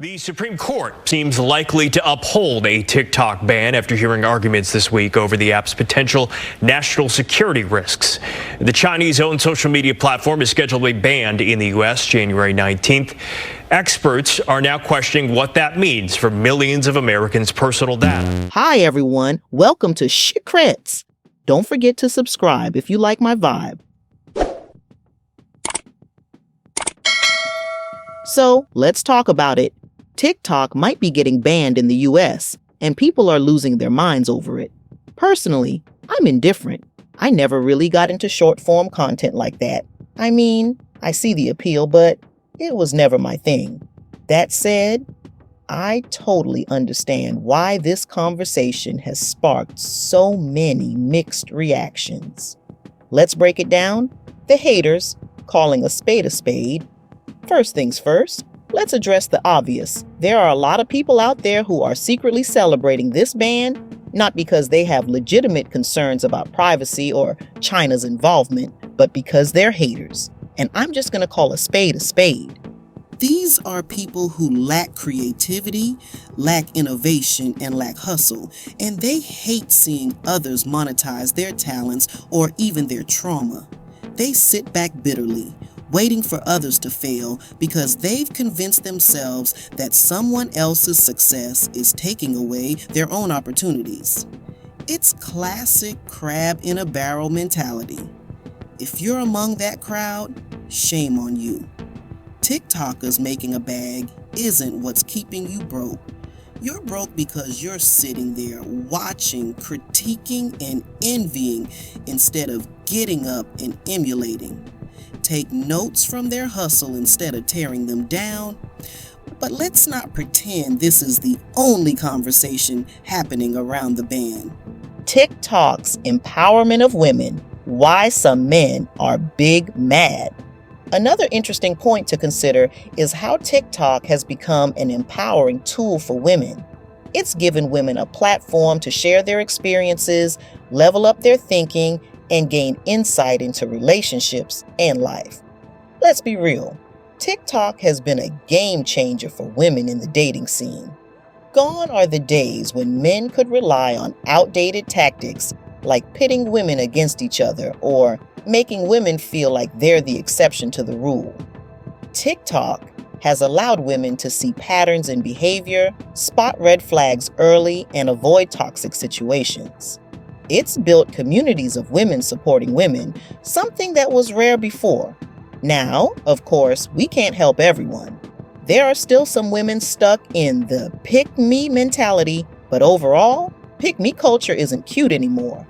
The Supreme Court seems likely to uphold a TikTok ban after hearing arguments this week over the app's potential national security risks. The Chinese-owned social media platform is scheduled to be banned in the U.S. January 19th. Experts are now questioning what that means for millions of Americans' personal data. Hi, everyone. Welcome to Secrets. Don't forget to subscribe if you like my vibe. So let's talk about it. TikTok might be getting banned in the US, and people are losing their minds over it. Personally, I'm indifferent. I never really got into short-form content like that. I mean, I see the appeal, but it was never my thing. That said, I totally understand why this conversation has sparked so many mixed reactions. Let's break it down. The haters calling a spade. First things first, let's address the obvious. There are a lot of people out there who are secretly celebrating this ban, not because they have legitimate concerns about privacy or China's involvement, but because they're haters. And I'm just going to call a spade a spade. These are people who lack creativity, lack innovation, and lack hustle, and they hate seeing others monetize their talents or even their trauma. They sit back bitterly, waiting for others to fail because they've convinced themselves that someone else's success is taking away their own opportunities. It's classic crab in a barrel mentality. If you're among that crowd, shame on you. TikTokers making a bag isn't what's keeping you broke. You're broke because you're sitting there watching, critiquing, and envying instead of getting up and emulating. Take notes from their hustle instead of tearing them down. But let's not pretend this is the only conversation happening around the ban. TikTok's empowerment of women, why some men are big mad. Another interesting point to consider is how TikTok has become an empowering tool for women. It's given women a platform to share their experiences, level up their thinking, and gain insight into relationships and life. Let's be real. TikTok has been a game changer for women in the dating scene. Gone are the days when men could rely on outdated tactics like pitting women against each other or making women feel like they're the exception to the rule. TikTok has allowed women to see patterns in behavior, spot red flags early, and avoid toxic situations. It's built communities of women supporting women, something that was rare before. Now, of course, we can't help everyone. There are still some women stuck in the pick-me mentality, but overall, pick-me culture isn't cute anymore.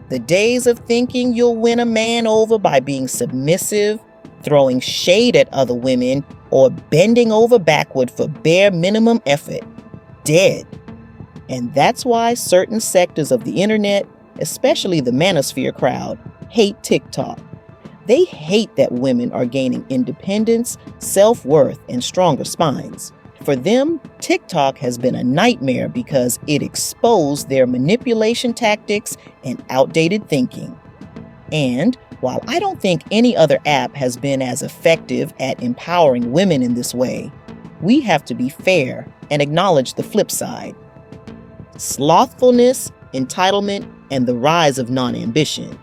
The days of thinking you'll win a man over by being submissive, throwing shade at other women, or bending over backward for bare minimum effort, dead. And that's why certain sectors of the internet, especially the manosphere crowd, hate TikTok. They hate that women are gaining independence, self-worth, and stronger spines. For them, TikTok has been a nightmare because it exposed their manipulation tactics and outdated thinking. And while I don't think any other app has been as effective at empowering women in this way, we have to be fair and acknowledge the flip side. Slothfulness, entitlement, and the rise of non-ambition.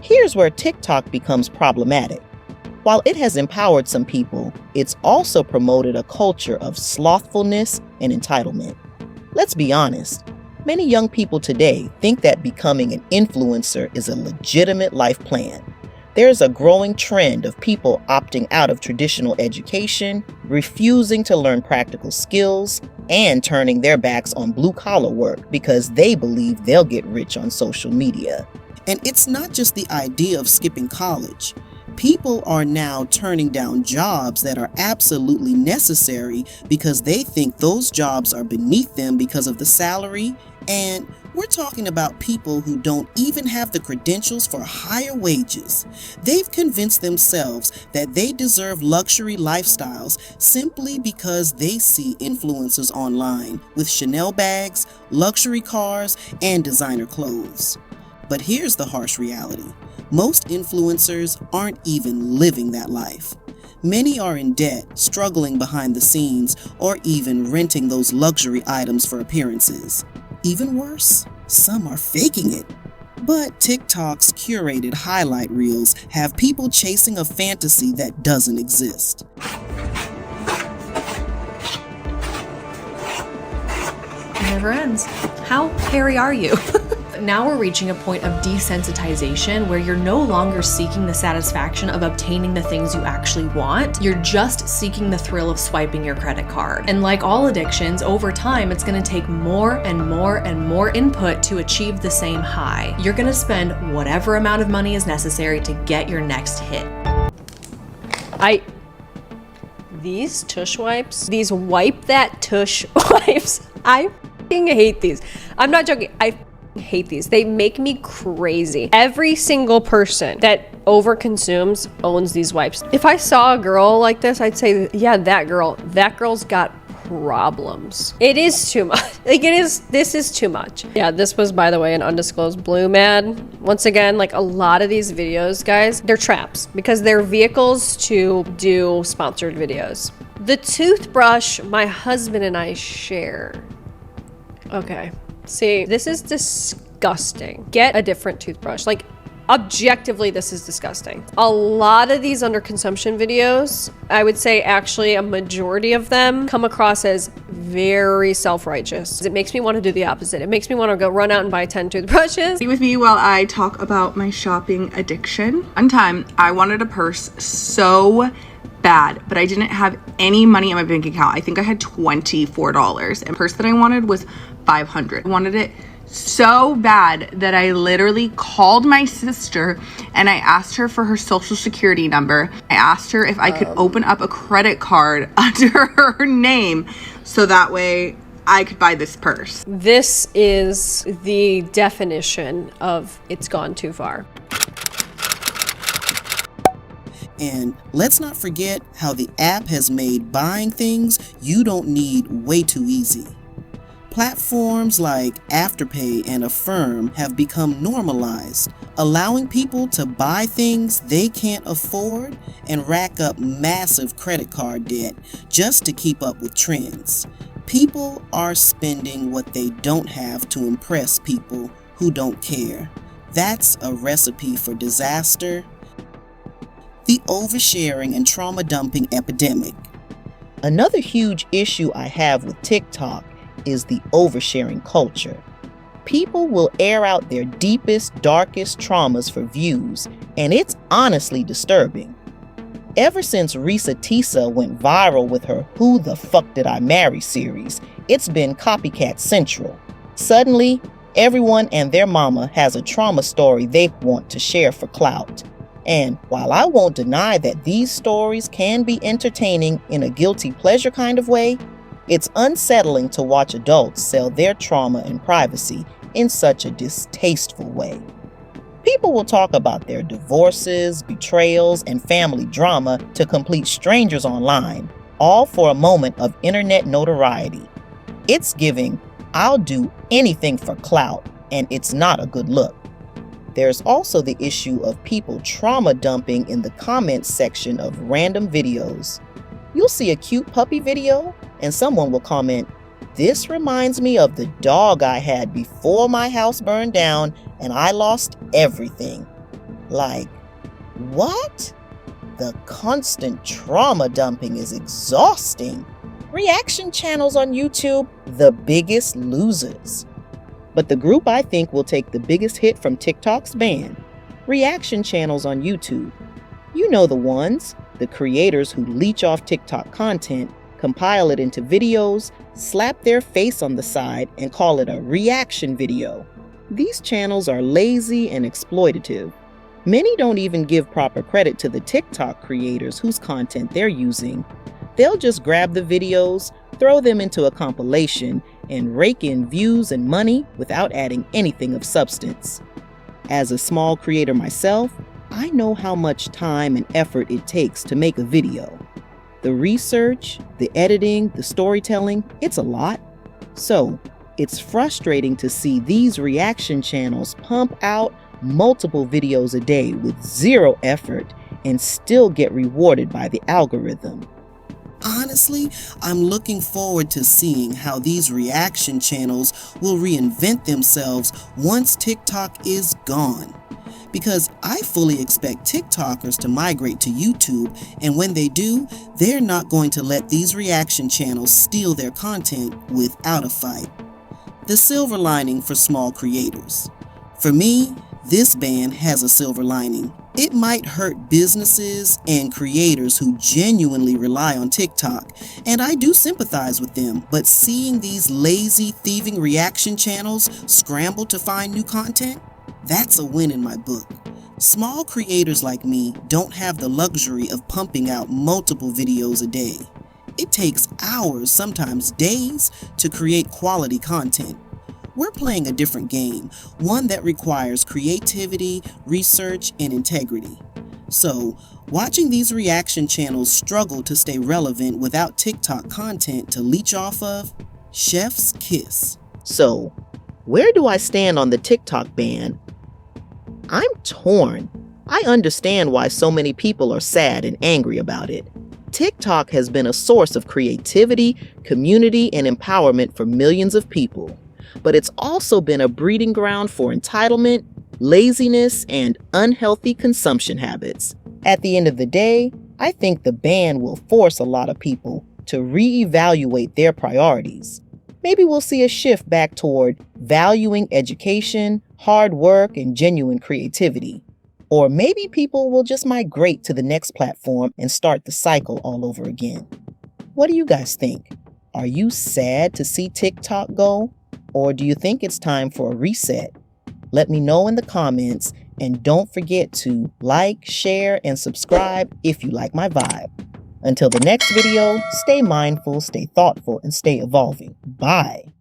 Here's where TikTok becomes problematic. While it has empowered some people, it's also promoted a culture of slothfulness and entitlement. Let's be honest, many young people today think that becoming an influencer is a legitimate life plan. There's a growing trend of people opting out of traditional education, refusing to learn practical skills, and turning their backs on blue-collar work because they believe they'll get rich on social media. And it's not just the idea of skipping college. People are now turning down jobs that are absolutely necessary because they think those jobs are beneath them because of the salary. And we're talking about people who don't even have the credentials for higher wages. They've convinced themselves that they deserve luxury lifestyles simply because they see influencers online with Chanel bags, luxury cars, and designer clothes. But here's the harsh reality. Most influencers aren't even living that life. Many are in debt, struggling behind the scenes, or even renting those luxury items for appearances. Even worse, some are faking it. But TikTok's curated highlight reels have people chasing a fantasy that doesn't exist. It never ends. How hairy are you? Now we're reaching a point of desensitization where you're no longer seeking the satisfaction of obtaining the things you actually want. You're just seeking the thrill of swiping your credit card. And like all addictions, over time, it's gonna take more and more and more input to achieve the same high. You're gonna spend whatever amount of money is necessary to get your next hit. These tush wipes, these wipe that tush wipes, I f***ing hate these. I'm not joking, I f***ing hate these. They make me crazy. Every single person that overconsumes owns these wipes. If I saw a girl like this, I'd say, yeah, that girl's got problems. It is too much. This is too much. Yeah, this was, by the way, an undisclosed blue ad. Once again, like a lot of these videos, guys, they're traps because they're vehicles to do sponsored videos. The toothbrush my husband and I share. Okay. See, this is disgusting. Get a different toothbrush. Like, objectively, this is disgusting. A lot of these underconsumption videos, I would say actually a majority of them come across as very self-righteous. It makes me want to do the opposite. It makes me want to go run out and buy 10 toothbrushes. Be with me while I talk about my shopping addiction. One time, I wanted a purse so bad, but I didn't have any money in my bank account. I think I had $24, and the purse that I wanted was $500. I wanted it so bad that I literally called my sister and I asked her for her social security number. I asked her if I could open up a credit card under her name so that way I could buy this purse. This is the definition of it's gone too far. And let's not forget how the app has made buying things you don't need way too easy. Platforms like Afterpay and Affirm have become normalized, allowing people to buy things they can't afford and rack up massive credit card debt just to keep up with trends. People are spending what they don't have to impress people who don't care. That's a recipe for disaster. The oversharing and trauma dumping epidemic. Another huge issue I have with TikTok is the oversharing culture. People will air out their deepest, darkest traumas for views, and it's honestly disturbing. Ever since Risa Tisa went viral with her Who the Fuck Did I Marry series, it's been copycat central. Suddenly, everyone and their mama has a trauma story they want to share for clout. And while I won't deny that these stories can be entertaining in a guilty pleasure kind of way, it's unsettling to watch adults sell their trauma and privacy in such a distasteful way. People will talk about their divorces, betrayals, and family drama to complete strangers online, all for a moment of internet notoriety. It's giving, I'll do anything for clout, and it's not a good look. There's also the issue of people trauma dumping in the comments section of random videos. You'll see a cute puppy video, and someone will comment, "This reminds me of the dog I had before my house burned down and I lost everything." Like, what? The constant trauma dumping is exhausting. Reaction channels on YouTube, the biggest losers. But the group I think will take the biggest hit from TikTok's ban, reaction channels on YouTube. You know the ones, the creators who leech off TikTok content, compile it into videos, slap their face on the side, and call it a reaction video. These channels are lazy and exploitative. Many don't even give proper credit to the TikTok creators whose content they're using. They'll just grab the videos, throw them into a compilation, and rake in views and money without adding anything of substance. As a small creator myself, I know how much time and effort it takes to make a video. The research, the editing, the storytelling, it's a lot. So, it's frustrating to see these reaction channels pump out multiple videos a day with zero effort and still get rewarded by the algorithm. Honestly, I'm looking forward to seeing how these reaction channels will reinvent themselves once TikTok is gone. Because I fully expect TikTokers to migrate to YouTube, and when they do, they're not going to let these reaction channels steal their content without a fight. The silver lining for small creators. For me, this ban has a silver lining. It might hurt businesses and creators who genuinely rely on TikTok, and I do sympathize with them, but seeing these lazy, thieving reaction channels scramble to find new content, that's a win in my book. Small creators like me don't have the luxury of pumping out multiple videos a day. It takes hours, sometimes days, to create quality content. We're playing a different game, one that requires creativity, research, and integrity. So, watching these reaction channels struggle to stay relevant without TikTok content to leech off of, chef's kiss. So, where do I stand on the TikTok ban? I'm torn. I understand why so many people are sad and angry about it. TikTok has been a source of creativity, community, and empowerment for millions of people. But it's also been a breeding ground for entitlement, laziness, and unhealthy consumption habits. At the end of the day, I think the ban will force a lot of people to reevaluate their priorities. Maybe we'll see a shift back toward valuing education, hard work, and genuine creativity. Or maybe people will just migrate to the next platform and start the cycle all over again. What do you guys think? Are you sad to see TikTok go? Or do you think it's time for a reset? Let me know in the comments, and don't forget to like, share, and subscribe if you like my vibe. Until the next video, stay mindful, stay thoughtful, and stay evolving. Bye.